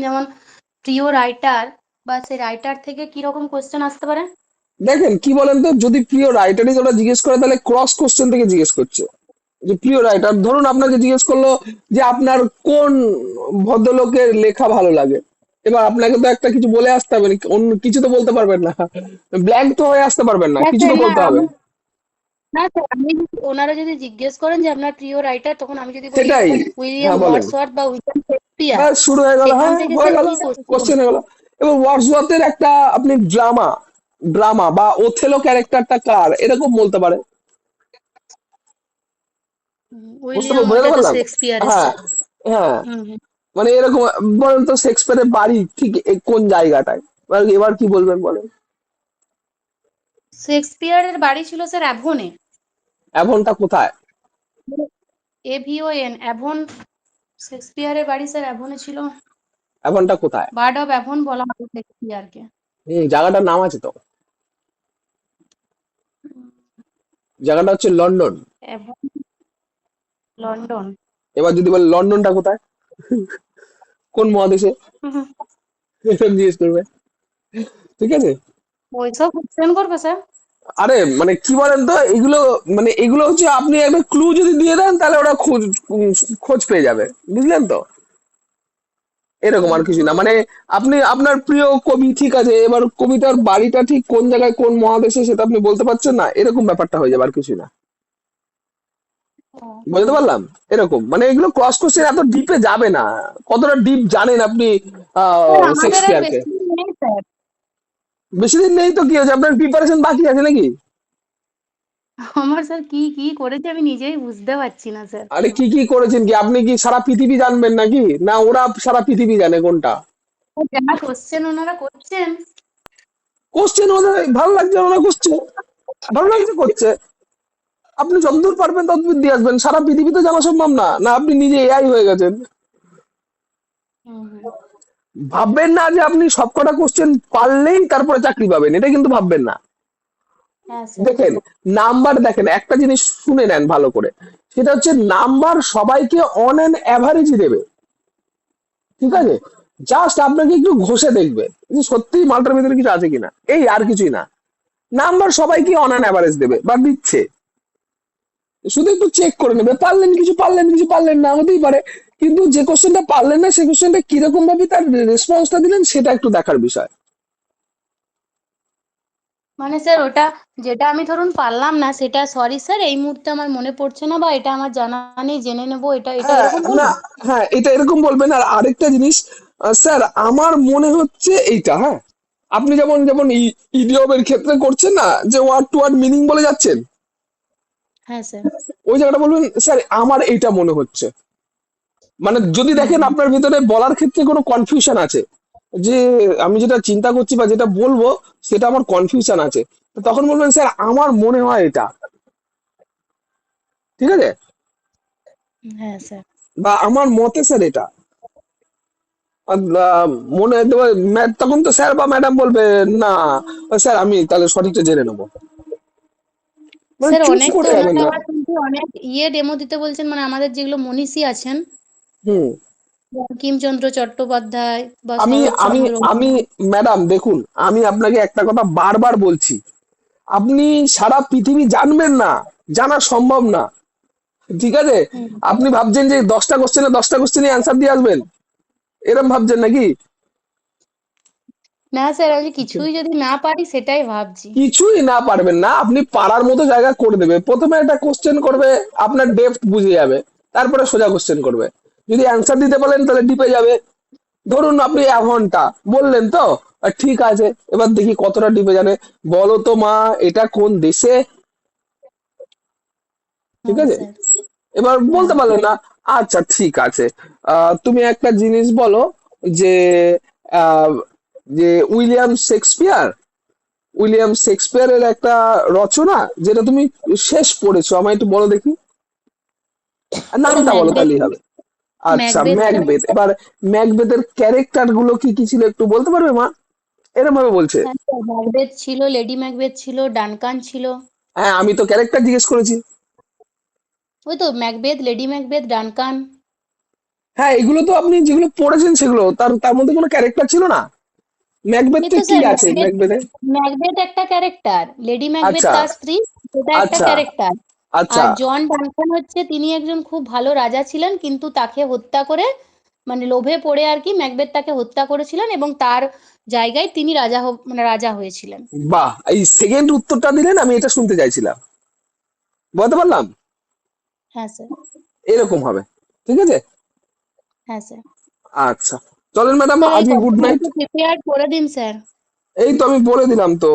যেমন প্রিয় রাইটার বা সেই রাইটার থেকে কি রকম কোশ্চেন আসতে পারে? দেখেন কি বলেন তো, যদি প্রিয় রাইটারই ওরা জিজ্ঞেস করে তাহলে ক্রস কোশ্চেন থেকে জিজ্ঞেস করছে। যে প্রিয় রাইটার ধরুন আপনাকে জিজ্ঞেস করলো যে আপনার কোন ভদ্রলোকের লেখা ভালো লাগে, এবার আপনাকে তো একটা কিছু বলে আসতে হবে, অন্য কিছু তো বলতে পারবেন না, ব্ল্যাঙ্ক তো হয়ে আসতে পারবেন না, না কিছু স্যার, তো না বলতে হবে। আমি, না স্যার, ওনারা যদি জিজ্ঞেস করেন যে আপনার প্রিয় রাইটার, তখন আমি যদি বলি সেটাই। উইলিয়াম হ্যাঁ বলেন। ওয়ার্ডসওয়ার্থ বা উইলিয়াম শেক্সপিয়ার, ব্যাস শুরু হয়ে গেল, সেখান হ্যাঁ থেকে হয়ে স্যার গেল, কি কোশ্চেন? কোশ্চেন হয়ে গেল। এবার ওয়ার্ডসওয়ার্থের একটা আপনি ড্রামা ড্রামা বা ওথেলো ক্যারেক্টারটা কার এরকম বলতে পারে। উইলিয়াম, বুঝতে ওইটা তো পারলাম। শেক্সপিয়ারের হ্যাঁ, স্যার। হ্যাঁ, হুম হুম। মানে এরকম। বলেন তো শেক্সপিয়ারের বাড়ি ঠিক কোন জায়গাটায়, এবার কি বলবেন বলেন। শেক্সপিয়ারের বাড়ি ছিল স্যার অ্যাভনে। এমনটা কোথায়? AVON, Avon. শেক্সপিয়ারের বাড়ি স্যার অ্যাভনে ছিল। এমনটা কোথায়? বার্ড অফ অ্যাভন বলা হয় শেক্সপিয়ারকে। জায়গাটার নাম আছে তো। জায়গাটা হচ্ছে লন্ডন। Avon, London. এবার যদি বলে লন্ডনটা কোথায়, কোন মহাদেশে, এরকম জিজ্ঞেস করবে। ঠিক আছে। ওইসব কোশ্চেন করবে স্যার? আরে মানে কি বলেন তো এগুলো, মানে এগুলো হচ্ছে আপনি একটা ক্লু যদি দিয়ে দেন তাহলে ওরা খোঁজ পেয়ে যাবে, বুঝলেন তো। এরকম আর কিছু না, মানে আপনি আপনার প্রিয় কবি ঠিক আছে, এবার কবিতার বাড়িটা ঠিক কোন জায়গায় কোন মহাদেশে সেটা আপনি বলতে পারছেন না, এরকম ব্যাপারটা হয়ে যাবে আর কিছু না। বুঝতে পারলাম। এরকম মানে এগুলো ক্রস কোশ্চেন এত ডিপে যাবে না। কতটা ডিপ জানেন আপনি স্যার আমাদের আর শেক্সপিয়ারকে? বেশি দিন নেই স্যার। বেশি দিন নেই তো কি হয়েছে, আপনার প্রিপারেশন বাকি আছে নাকি? আমার স্যার কি কি করেছে আমি নিজেই বুঝতে পারছি না স্যার। আরে কি কি করেছেন, কি আপনি কি সারা পৃথিবী জানবেন নাকি, না ওরা সারা পৃথিবী জানে কোনটা? যা কোশ্চেন ওনারা করছেন। কোশ্চেন ওদের ভালো লাগছে, ওরা করছে, ভালো লাগছে করছে। আপনি যতদূর পারবেন ততদূর দিয়ে আসবেন, সারা পৃথিবী তো জানা সম্ভব না, না আপনি নিজে এআই হয়ে গেছেন। হুম হুম। ভাববেন না যে আপনি সবকটা কোশ্চেন পারলেই তারপরে চাকরি পাবেন, এটা কিন্তু ভাববেন না। হ্যাঁ স্যার। দেখেন, নাম্বার দেখেন, একটা জিনিস শুনে নেন ভালো করে, সেটা হচ্ছে নাম্বার সবাইকে অন অ্যান অ্যাভারেজই দেবে, ঠিক হুম আছে। জাস্ট আপনাকে একটু ঘষে দেখবে যে সত্যি মালটার ভিতরে কিছু আছে কিনা, এই আর কিছুই না। নাম্বার সবাইকে অন অ্যান অ্যাভারেজ দেবে বা দিচ্ছে, শুধু একটু চেক করে নেবে, পারলেন কিছু, পারলেন কিছু, পারলেন না, হতেই পারে। কিন্তু যে কোশ্চেনটা পারলেন না সেই কোশ্চেনটা কিরকম ভাবে তার রেসপন্সটা দিলেন সেটা একটু দেখার বিষয়। মানে স্যার ওটা, যেটা আমি ধরুন পারলাম না, সেটা সরি স্যার এই মুহূর্তে আমার মনে পড়ছে না, বা এটা আমার জানা নেই, জেনে নেবো, এটা এটা হ্যাঁ, এরকম না, বলবো? হ্যাঁ এটা এরকম বলবেন। আর আরেকটা জিনিস, স্যার আমার মনে হচ্ছে এইটা, হ্যাঁ আপনি যেমন যেমন ইডিয়মের ক্ষেত্রে করছেন না, যে ওয়ার্ড টু ওয়ার্ড মিনিং বলে যাচ্ছেন, হ্যাঁ স্যার। ওই জায়গাটা বলবেন স্যার আমার এইটা মনে হচ্ছে। মানে যদি হুম দেখেন হুম। আপনার ভিতরে বলার ক্ষেত্রে কোনো কনফিউশন আছে, যে আমি যেটা চিন্তা করছি বা যেটা বলবো সেটা আমার কনফিউশন আছে, তো তখন বলবেন স্যার আমার মনে হয় এটা, ঠিক আছে, হ্যাঁ স্যার। বা আমার মতে স্যার এটা। আর, মনে দেবে তখন তো স্যার বা ম্যাডাম বলবে না স্যার আমি তাহলে সঠিকটা জেনে নেবো, মানে স্যার চুজ অনেক তো করে যাবেন ওনারা না। আবার কিন্তু অনেক ডেমো দিতে বলছেন, মানে আমাদের যেগুলো মনীষী আছেন, হুম। বঙ্কিমচন্দ্র চট্টোপাধ্যায় বা আমি আমি শরৎচন্দ্র। আমি ম্যাডাম দেখুন, আমি আপনাকে একটা কথা বারবার বলছি, আপনি সারা পৃথিবী জানবেন না, জানা সম্ভব না, ঠিক আছে। হুম। আপনি ভাবছেন যে 10টা কোশ্চেনে অ্যান্সার দিয়ে আসবেন, এরম ভাবছেন নাকি? না স্যার, আমি কিছুই যদি না পারি সেটাই ভাবছি। কিছুই না পারবেন না, আপনি পারার মতো জায়গা করে দেবে। প্রথমে একটা কোশ্চেন করবে, আপনার ডেপথ বুঝে যাবে, তারপরে সোজা কোশ্চেন করবে। যদি অ্যান্সার দিতে পারেন তাহলে ডিপে যাবে। ধরুন আপনি 1 ঘন্টা বললেন তো, ঠিক আছে, এবার দেখি কতটা ডিপে জানে। বলো তো মা এটা কোন দেশে, ঠিক হ্যাঁ আছে। স্যার। এবার হ্যাঁ। বলতে পারলেন না, আচ্ছা ঠিক আছে, তুমি একটা জিনিস বলো, যে আহ, যে উইলিয়াম শেক্সপিয়ারের একটা রচনা যেটা তুমি শেষ পড়েছো, আমায় একটু বলো দেখি, আর স্যার নামটা বলো ম্যাকবেথ। তাহলেই হবে। আচ্ছা ম্যাকবেথ স্যার। ম্যাকবেথ, এবার ম্যাকবেথের ক্যারেক্টার গুলো কি কি ছিল একটু বলতে পারবে মা, এরম ভাবে বলছে। হ্যাঁ স্যার, ম্যাকবেথ ছিল, লেডি ম্যাকবেথ ছিল, ডানকান ছিল। হ্যাঁ আমি তো ক্যারেক্টার জিজ্ঞেস করেছি। ওই তো ম্যাকবেথ, লেডি ম্যাকবেথ, ডানকান। হ্যাঁ, এগুলো তো আপনি যেগুলো পড়েছেন সেগুলো, তার তার মধ্যে কোনো ক্যারেক্টার ছিল না? এ ম্যাকবেথে তো কি স্যার আছে ম্যাকবেথ, ম্যাকবেথে? ম্যাকবেথ একটা ক্যারেক্টার, লেডি ম্যাকবেথ আচ্ছা, তার স্ত্রী, সেটা একটা আচ্ছা, ক্যারেক্টার। আচ্ছা। আর জন ডানকান হচ্ছে তিনি একজন খুব ভালো রাজা ছিলেন, কিন্তু তাকে হত্যা করে, মানে লোভে পড়ে আর কি ম্যাকবেথ তাকে হত্যা করেছিলেন এবং তার জায়গায় তিনি মানে রাজা হয়েছিলেন। বাহ! এই সেকেন্ড উত্তরটা দিলেন, আমি এটা শুনতে চাইছিলাম। বুঝতে পারলাম? হ্যাঁ স্যার। এরকম হবে। ঠিক আছে? হ্যাঁ স্যার। আচ্ছা। চলেন ম্যাডাম, স্যার এই আজকে গুড কোশ্চেনটা নাইট। একটু প্রিপেয়ার করে দিন স্যার। এই তো আমি বলে দিলাম তো।